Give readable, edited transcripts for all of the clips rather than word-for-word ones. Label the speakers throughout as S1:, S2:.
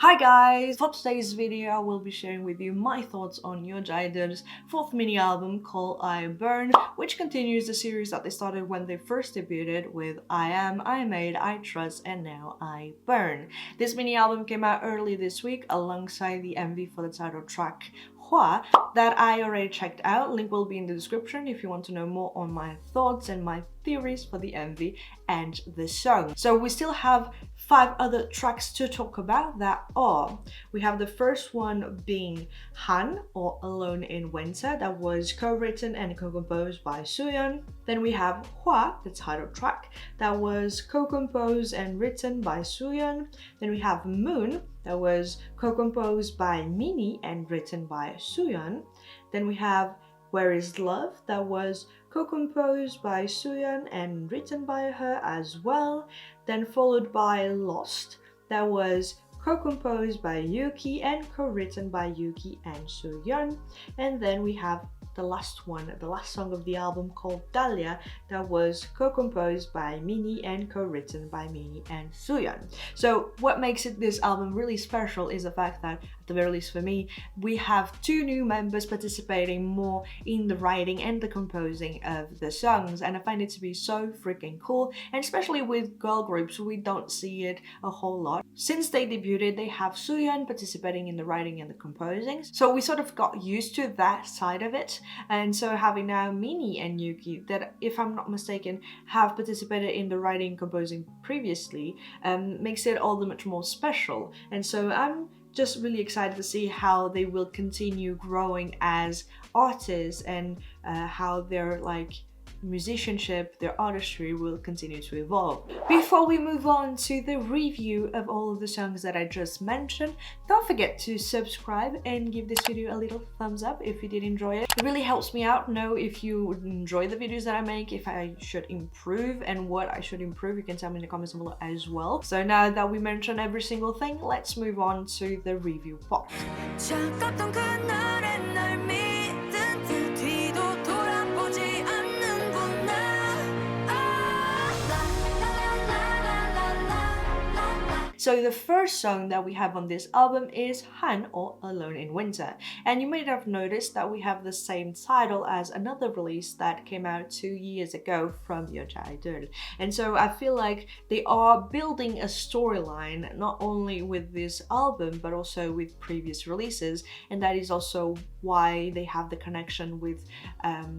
S1: Hi guys! For today's video, I will be sharing with you my thoughts on GIDLE's fourth mini album called I Burn, which continues the series that they started when they first debuted with I Am, I Made, I Trust, and now I Burn. This mini album came out early this week alongside the MV for the title track HWAA that I already checked out. Link will be in the description if you want to know more on my thoughts and my theories for the MV and the song. So we still have 5 other tracks to talk about that are, we have the first one being HANN or Alone in Winter, that was co-written and co-composed by Suyeon. Then we have HWAA, the title track, that was co-composed and written by Suyeon. Then we have Moon, that was co-composed by Minnie and written by Suyeon. Then we have Where Is Love, that was co-composed by Suyeon and written by her as well. Then followed by Lost, that was co-composed by Yuki and co-written by Yuki and Suyeon. And then we have the last one, the last song of the album called Dahlia, that was co-composed by Minnie and co-written by Minnie and Suyeon. So what makes this album really special is the fact that, at the very least for me, we have 2 new members participating more in the writing and the composing of the songs, and I find it to be so freaking cool, and especially with girl groups we don't see it a whole lot. Since they debuted, they have Suyeon participating in the writing and the composing, so we sort of got used to that side of it. And so having now Minnie and Yuki, that if I'm not mistaken have participated in the writing and composing previously, makes it all the much more special. And so I'm just really excited to see how they will continue growing as artists and how their musicianship, their artistry will continue to evolve. Before we move on to the review of all of the songs that I just mentioned, don't forget to subscribe and give this video a little thumbs up if you did enjoy it. It really helps me out know if you enjoy the videos that I make, if I should improve and what I should improve. You can tell me in the comments below as well. So now that we mentioned every single thing, let's move on to the review part. So the first song that we have on this album is HANN or Alone in Winter, and you might have noticed that we have the same title as another release that came out 2 years ago from GIDLE. And so I feel like they are building a storyline not only with this album but also with previous releases, and that is also why they have the connection with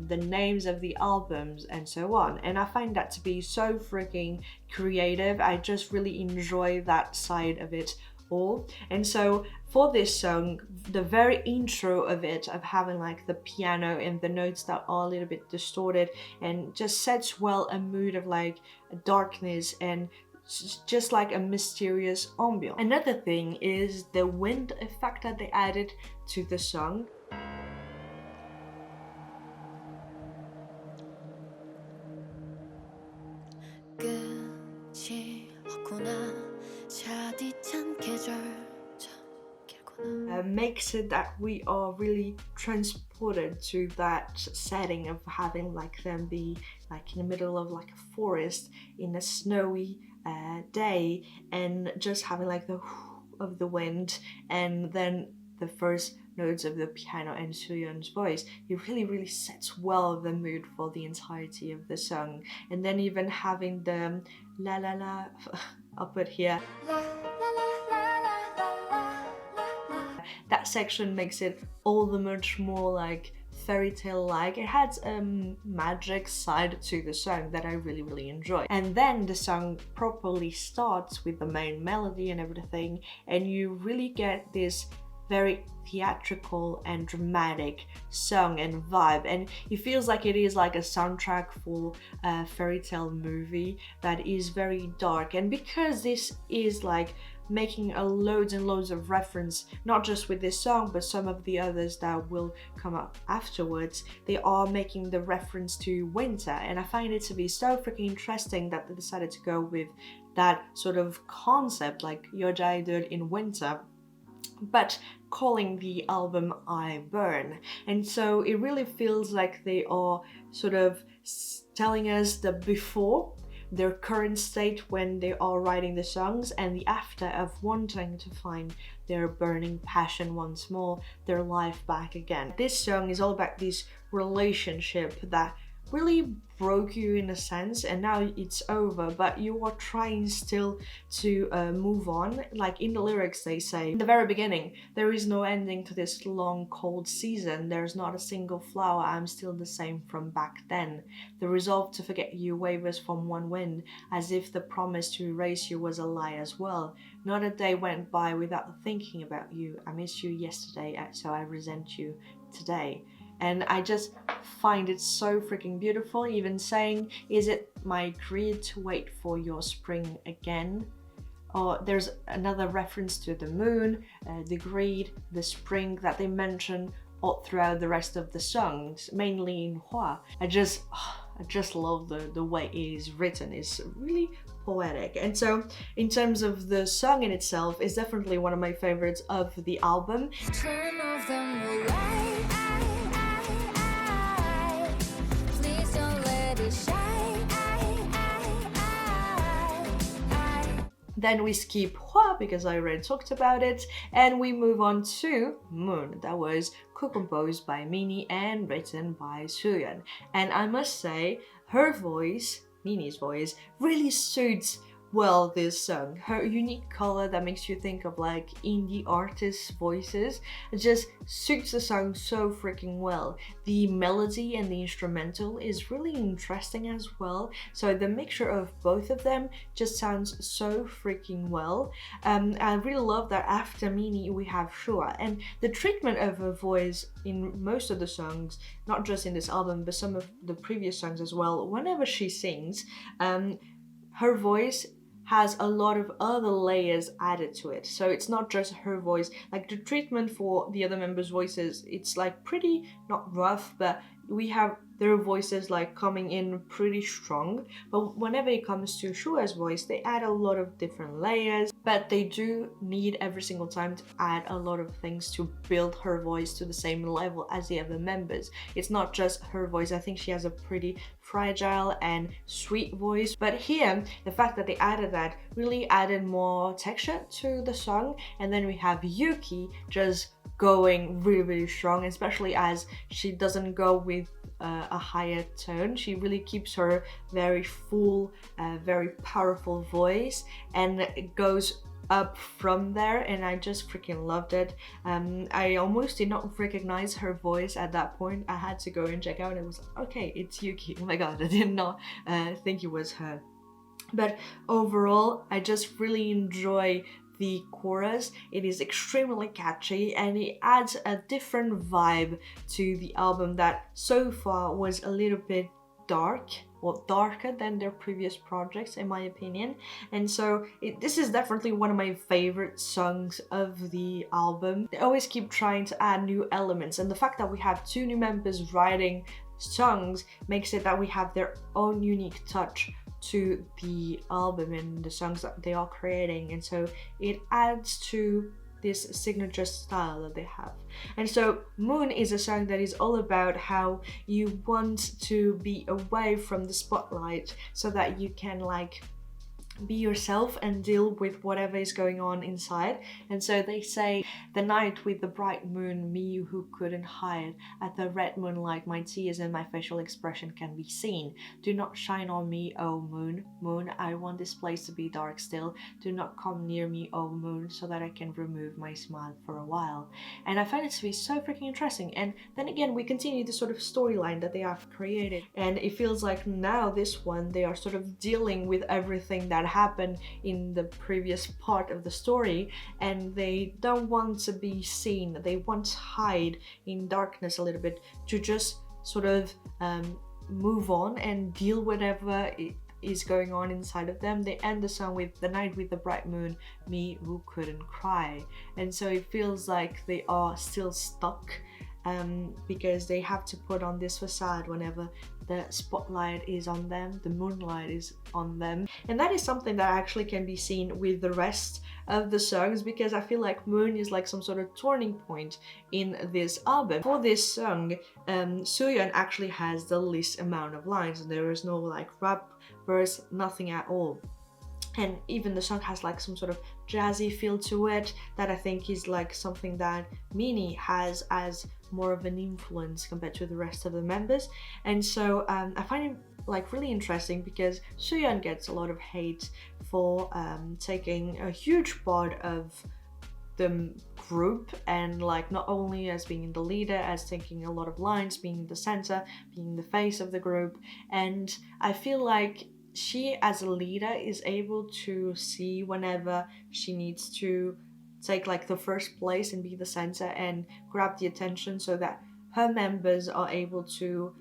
S1: the names of the albums and so on. And I find that to be so freaking creative. I just really enjoy that side of it all. And so for this song, the very intro of it, of having like the piano and the notes that are a little bit distorted, and just sets well a mood of like darkness and just like a mysterious ambience. Another thing is the wind effect that they added to the song. Makes it that we are really transported to that setting of having like them be like in the middle of like a forest in a snowy day, and just having like the of the wind and then the first notes of the piano and Suyeon's voice. It really sets well the mood for the entirety of the song. And then even having the la la la, I'll put here, that section makes it all the much more like fairy tale like. It has a magic side to the song that I really enjoy. And then the song properly starts with the main melody and everything, and you really get this very theatrical and dramatic song and vibe, and it feels like it is like a soundtrack for a fairy tale movie that is very dark. And because this is like making loads and loads of reference, not just with this song but some of the others that will come up afterwards, they are making the reference to winter, and I find it to be so freaking interesting that they decided to go with that sort of concept, like GIDLE in winter, but calling the album I Burn. And so it really feels like they are sort of telling us the before, their current state when they are writing the songs, and the after of wanting to find their burning passion once more, their life back again. This song is all about this relationship that really broke you in a sense, and now it's over, but you are trying still to move on. Like in the lyrics they say, in the very beginning, there is no ending to this long cold season, there's not a single flower, I'm still the same from back then. The resolve to forget you wavers from one wind, as if the promise to erase you was a lie as well. Not a day went by without thinking about you, I missed you yesterday, so I resent you today. And I just find it so freaking beautiful, even saying, is it my greed to wait for your spring again? Or there's another reference to the moon, the greed, the spring that they mention all throughout the rest of the songs, mainly in HWAA. I just love the way it is written. It's really poetic. And so in terms of the song in itself, it's definitely one of my favorites of the album.
S2: Turn off the light.
S1: Then we skip HWAA because I already talked about it, and we move on to Moon, that was co-composed by Minnie and written by Suyeon. And I must say, her voice, Minnie's voice, really suits well this song. Her unique color that makes you think of like indie artists' voices, it just suits the song so freaking well. The melody and the instrumental is really interesting as well, so the mixture of both of them just sounds so freaking well. I really love that after Minnie we have HWAA, and the treatment of her voice in most of the songs, not just in this album but some of the previous songs as well, whenever she sings, her voice has a lot of other layers added to it. So it's not just her voice, like the treatment for the other members' voices, it's like pretty, not rough, but we have their voices like coming in pretty strong. But whenever it comes to HWAA's voice, they add a lot of different layers, but they do need every single time to add a lot of things to build her voice to the same level as the other members. It's not just her voice, I think she has a pretty fragile and sweet voice, but here the fact that they added that really added more texture to the song. And then we have Yuki just going really strong, especially as she doesn't go with a higher tone. She really keeps her very full, very powerful voice, and it goes up from there, and I just freaking loved it. I almost did not recognize her voice at that point. I had to go and check out, and it was okay, it's Yuki. Oh my god, I did not think it was her. But overall, I just really enjoy the chorus. It is extremely catchy and it adds a different vibe to the album that so far was a little bit dark, or darker than their previous projects in my opinion. And so this is definitely one of my favorite songs of the album. They always keep trying to add new elements, and the fact that we have two new members writing songs makes it that we have their own unique touch to the album and the songs that they are creating, and so it adds to this signature style that they have. And so Moon is a song that is all about how you want to be away from the spotlight so that you can like be yourself and deal with whatever is going on inside. And so they say, the night with the bright moon, me who couldn't hide, at the red moonlight my tears and my facial expression can be seen. Do not shine on me, oh moon, moon, I want this place to be dark still. Do not come near me, oh moon, so that I can remove my smile for a while. And I find it to be so freaking interesting. And then again, we continue the sort of storyline that they have created, and it feels like now this one they are sort of dealing with everything that happened in the previous part of the story, and they don't want to be seen. They want to hide in darkness a little bit to just sort of move on and deal with whatever is going on inside of them. They end the song with the night with the bright moon, me who couldn't cry. And so it feels like they are still stuck because they have to put on this facade whenever the spotlight is on them, the moonlight is on them. And that is something that actually can be seen with the rest of the songs, because I feel like Moon is like some sort of turning point in this album. For this song, Suyeon actually has the least amount of lines, and there is no like rap verse, nothing at all. And even the song has like some sort of jazzy feel to it that I think is like something that Minnie has as more of an influence compared to the rest of the members. And so I find it like really interesting because Suyeon gets a lot of hate for taking a huge part of the group, and like not only as being the leader, as taking a lot of lines, being the center, being the face of the group. And I feel like she as a leader is able to see whenever she needs to take like the first place and be the center and grab the attention so that her members are able to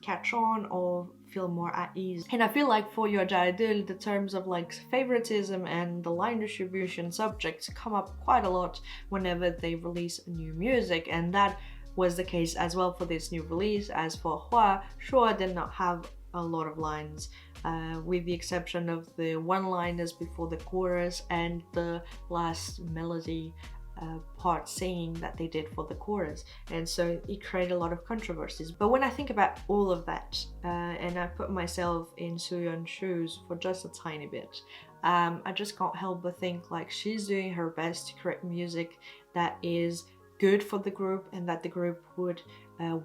S1: catch on or feel more at ease. And I feel like for your GIDLE, the terms of like favoritism and the line distribution subjects come up quite a lot whenever they release new music, and that was the case as well for this new release. As for HWAA, HWAA did not have a lot of lines, with the exception of the one-liners before the chorus and the last melody part singing that they did for the chorus, and so it created a lot of controversies. But when I think about all of that and I put myself in Suyeon's shoes for just a tiny bit, I just can't help but think like she's doing her best to create music that is good for the group and that the group would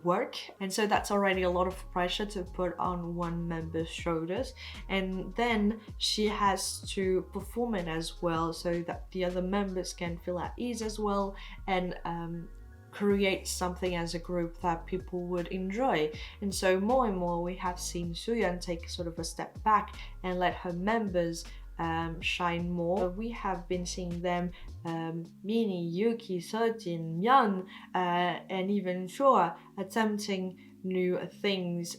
S1: work. And so that's already a lot of pressure to put on one member's shoulders, and then she has to perform it as well so that the other members can feel at ease as well, and create something as a group that people would enjoy. And so more and more we have seen Suyeon take sort of a step back and let her members shine more. We have been seeing them, Minnie, Yuki, Sejin, Myeon, and even HWAA attempting new things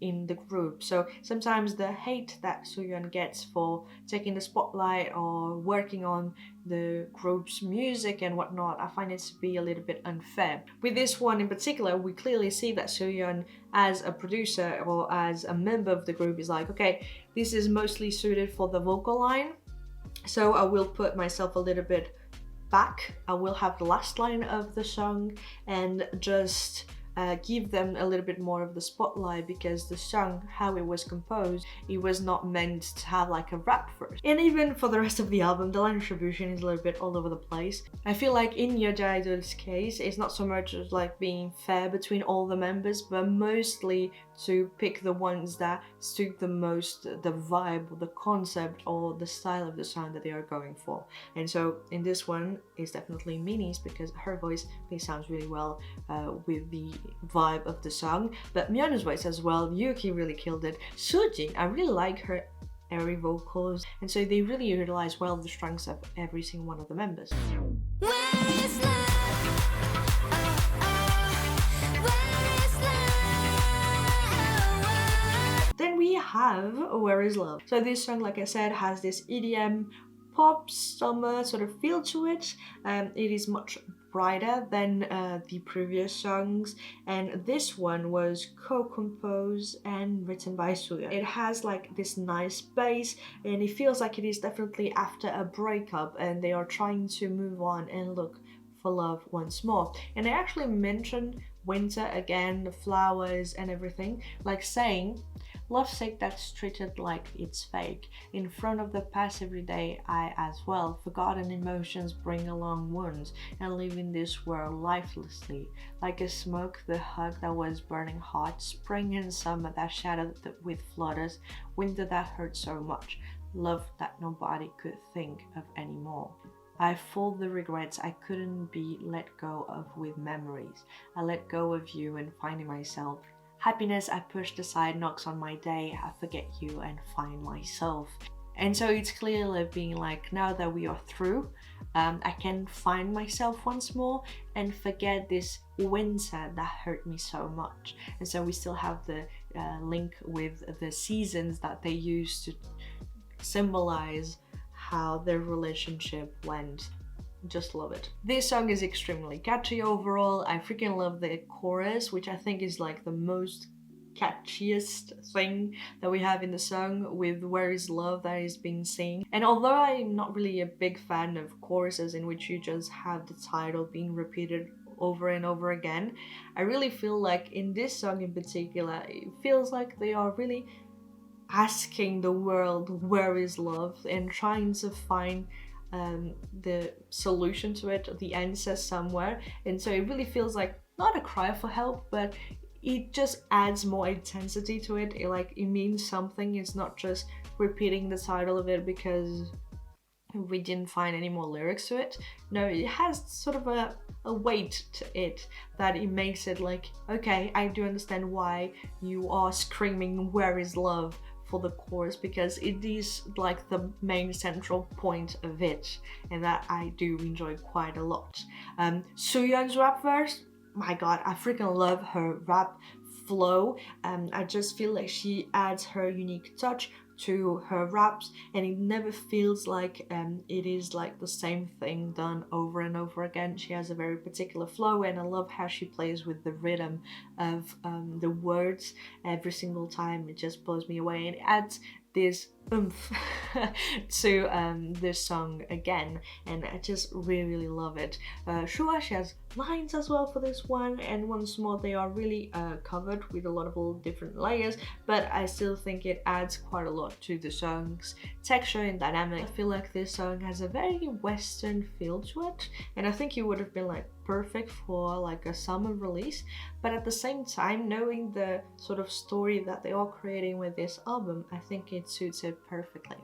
S1: in the group. So sometimes the hate that Suyeon gets for taking the spotlight or working on the group's music and whatnot, I find it to be a little bit unfair. With this one in particular, we clearly see that Suyeon as a producer or as a member of the group is like, okay, this is mostly suited for the vocal line, so I will put myself a little bit back. I will have the last line of the song and just give them a little bit more of the spotlight, because the song, how it was composed, it was not meant to have like a rap first. And even for the rest of the album, the line distribution is a little bit all over the place. I feel like in your GIDLE's case, it's not so much as like being fair between all the members, but mostly to pick the ones that suit the most the vibe or the concept or the style of the song that they are going for. And so in this one, it's definitely Minnie's, because her voice sounds really well with the vibe of the song, but Myeon's voice as well. Yuki really killed it. Sejin, I really like her airy vocals, and so they really utilize well the strengths of every single one of the members.
S2: Where is love? Where is love?
S1: Then we have Where Is Love. So this song, like I said, has this EDM pop summer sort of feel to it. It is much brighter than the previous songs, and this one was co-composed and written by Suyeon. It has like this nice bass, and it feels like it is definitely after a breakup and they are trying to move on and look for love once more. And they actually mention winter again, the flowers and everything, like saying, lovesick that's treated like it's fake. In front of the past every day, I as well. Forgotten emotions bring along wounds and live in this world lifelessly. Like a smoke, the hug that was burning hot. Spring and summer that shattered with flutters. Winter that hurt so much. Love that nobody could think of anymore. I fold the regrets I couldn't be let go of with memories. I let go of you and finding myself. Happiness I pushed aside knocks on my day. I forget you and find myself. And so it's clearly being like, now that we are through, I can find myself once more and forget this winter that hurt me so much. And so we still have the link with the seasons that they use to symbolize how their relationship went. Just love it. This song is extremely catchy overall. I freaking love the chorus, which I think is like the most catchiest thing that we have in the song, with Where Is Love that is being seen. And although I'm not really a big fan of choruses in which you just have the title being repeated over and over again, I really feel like in this song in particular, it feels like they are really asking the world where is love and trying to find the solution to it, the answer somewhere. And so it really feels like not a cry for help, but it just adds more intensity to it. It means something. It's not just repeating the title of it because we didn't find any more lyrics to it. No, it has sort of a weight to it that it makes it like, okay, I do understand why you are screaming where is love for the chorus, because it is like the main central point of it, and that I do enjoy quite a lot. Sooyeon's rap verse, my god, I freaking love her rap flow. I just feel like she adds her unique touch to her raps, and it never feels like it is like the same thing done over and over again. She has a very particular flow, and I love how she plays with the rhythm of the words every single time. It just blows me away, and it adds this oomph to this song again, and I just really love it. HWAA, she has lines as well for this one, and once more they are really covered with a lot of all different layers, but I still think it adds quite a lot to the song's texture and dynamic. I feel like this song has a very Western feel to it, and I think it would have been like perfect for like a summer release, but at the same time, knowing the sort of story that they are creating with this album, I think it suits it perfectly.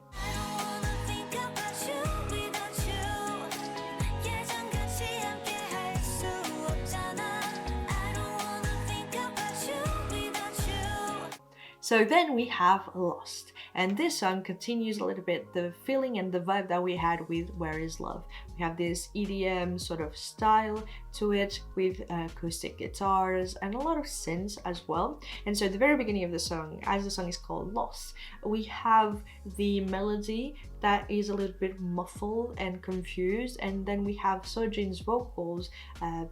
S1: So then we have Lost, and this song continues a little bit the feeling and the vibe that we had with Where Is Love. We have this EDM sort of style to it with acoustic guitars and a lot of synths as well. And so at the very beginning of the song, as the song is called Lost, we have the melody that is a little bit muffled and confused, and then we have Sojin's vocals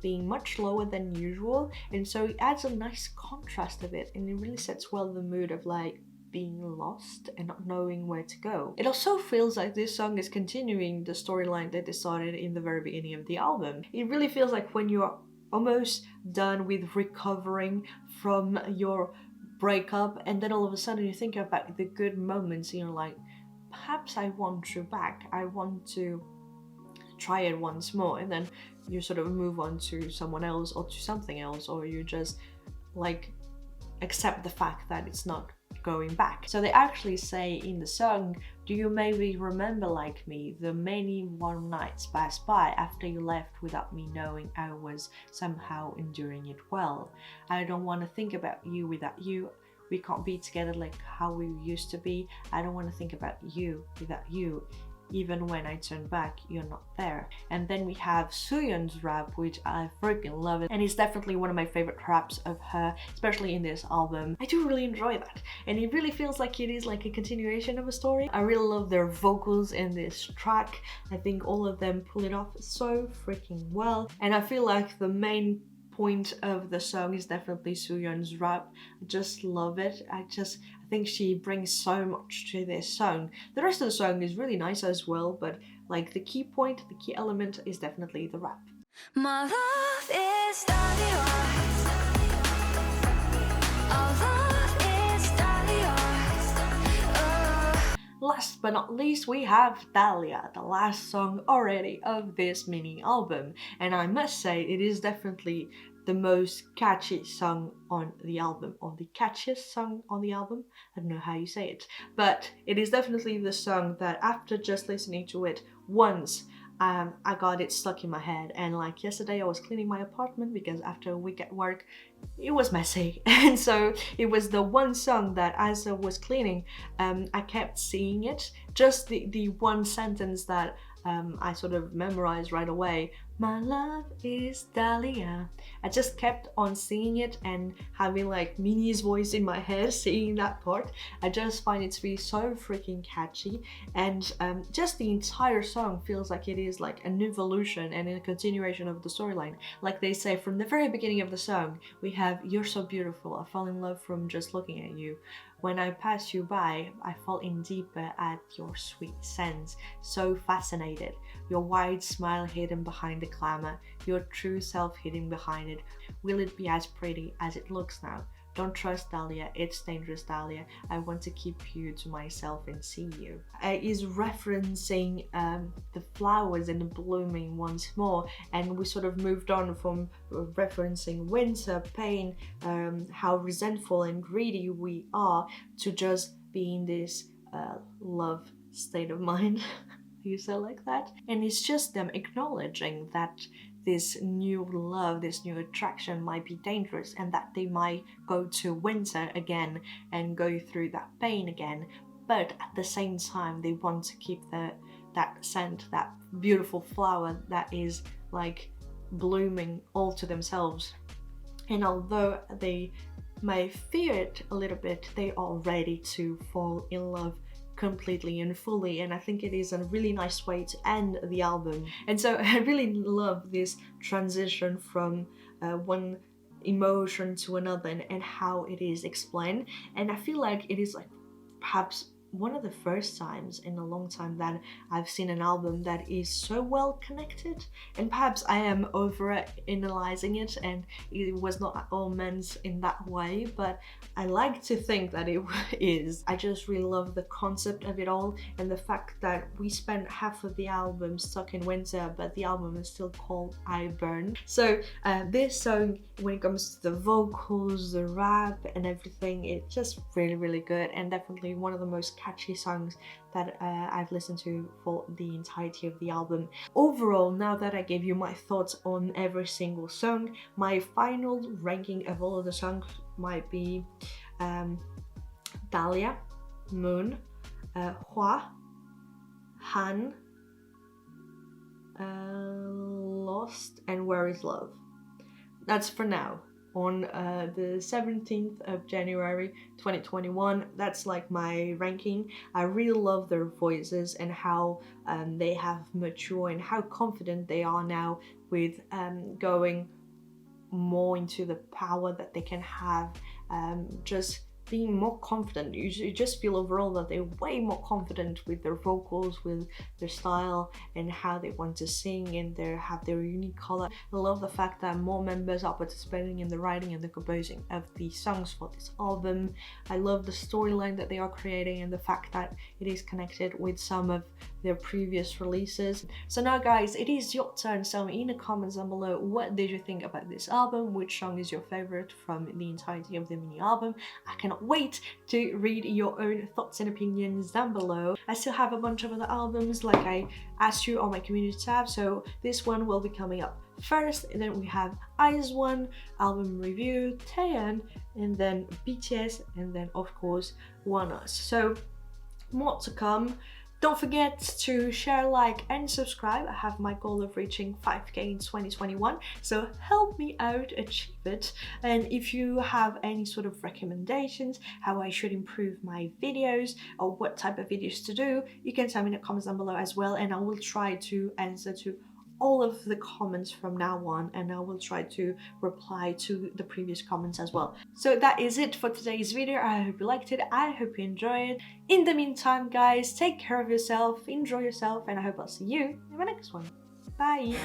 S1: being much lower than usual, and so it adds a nice contrast of it, and it really sets well the mood of like being lost and not knowing where to go. It also feels like this song is continuing the storyline that they started in the very beginning of the album. It really feels like when you're almost done with recovering from your breakup, and then all of a sudden you think about the good moments and you're like, perhaps I want you back, I want to try it once more, and then you sort of move on to someone else or to something else, or you just like accept the fact that it's not going back. So they actually say in the song, do you maybe remember like me the many warm nights passed by after you left without me knowing I was somehow enduring it well. I don't want to think about you without you. We can't be together like how we used to be. I don't want to think about you without you. Even when I turn back, you're not there. And then we have Sooyeon's rap, which I freaking love it, and it's definitely one of my favorite raps of her, especially in this album. I do really enjoy that, and it really feels like it is like a continuation of a story. I really love their vocals in this track. I think all of them pull it off so freaking well, and I feel like the main point of the song is definitely Sooyeon's rap. I just love it. I think she brings so much to this song. The rest of the song is really nice as well, but like the key point, the key element is definitely the rap.
S2: My love is Dahlia. Our love is Dahlia.
S1: Last but not least, we have Dahlia, the last song already of this mini album, and I must say it is definitely the most catchy song on the album, or the catchiest song on the album. I don't know how you say it, but it is definitely the song that after just listening to it once, I got it stuck in my head. And like yesterday I was cleaning my apartment because after a week at work it was messy, and so it was the one song that as I was cleaning I kept seeing it, just the one sentence that I sort of memorized right away. My love is Dahlia. I just kept on singing it and having like Minnie's voice in my head singing that part. I just find it to be so freaking catchy, and just the entire song feels like it is like an evolution and a continuation of the storyline. Like they say from the very beginning of the song, we have "You're so beautiful, I fall in love from just looking at you. When I pass you by, I fall in deeper at your sweet scent. So fascinated. Your wide smile hidden behind the glamour. Your true self hidden behind it. Will it be as pretty as it looks now? don't trust Dahlia, it's dangerous Dahlia, I want to keep you to myself and see you. Is referencing the flowers and the blooming once more, and we sort of moved on from referencing winter, pain, how resentful and greedy we are, to just being this love state of mind. You say like that? And it's just them acknowledging that this new love, this new attraction might be dangerous, and that they might go to winter again and go through that pain again, but at the same time they want to keep that scent, that beautiful flower that is like blooming all to themselves. And although they may fear it a little bit, they are ready to fall in love completely and fully, and I think it is a really nice way to end the album. And so I really love this transition from one emotion to another, and how it is explained. And I feel like it is like perhaps one of the first times in a long time that I've seen an album that is so well connected, and perhaps I am over analyzing it and it was not at all meant in that way, but I like to think that it is. I just really love the concept of it all, and the fact that we spent half of the album stuck in winter, but the album is still called I Burn. So this song, when it comes to the vocals, the rap and everything, it's just really good, and definitely one of the most catchy songs that I've listened to for the entirety of the album. Overall, now that I gave you my thoughts on every single song, my final ranking of all of the songs might be Dahlia, Moon, HWAA, HANN, Lost, and Where Is Love. That's for now. On the 17th of January 2021, that's like my ranking. I really love their voices and how they have matured and how confident they are now with going more into the power that they can have, just being more confident. You just feel overall that they're way more confident with their vocals, with their style, and how they want to sing, and they have their unique color. I love the fact that more members are participating in the writing and the composing of the songs for this album. I love the storyline that they are creating and the fact that it is connected with some of their previous releases. So now guys, it is your turn. Tell me in the comments down below, what did you think about this album? Which song is your favorite from the entirety of the mini album? I cannot wait to read your own thoughts and opinions down below. I still have a bunch of other albums like I asked you on my community tab, so this one will be coming up first, and then we have I-Dle album review, Taeyeon, and then BTS, and then of course HWAA. So more to come. Don't forget to share, like, and subscribe. I have my goal of reaching 5k in 2021, so help me out achieve it. And if you have any sort of recommendations how I should improve my videos or what type of videos to do, you can tell me in the comments down below as well, and I will try to answer to all of the comments from now on, and I will try to reply to the previous comments as well. So that is it for today's video. I hope you liked it, I hope you enjoyed it. In the meantime guys, take care of yourself, enjoy yourself, and I hope I'll see you in my next one. Bye!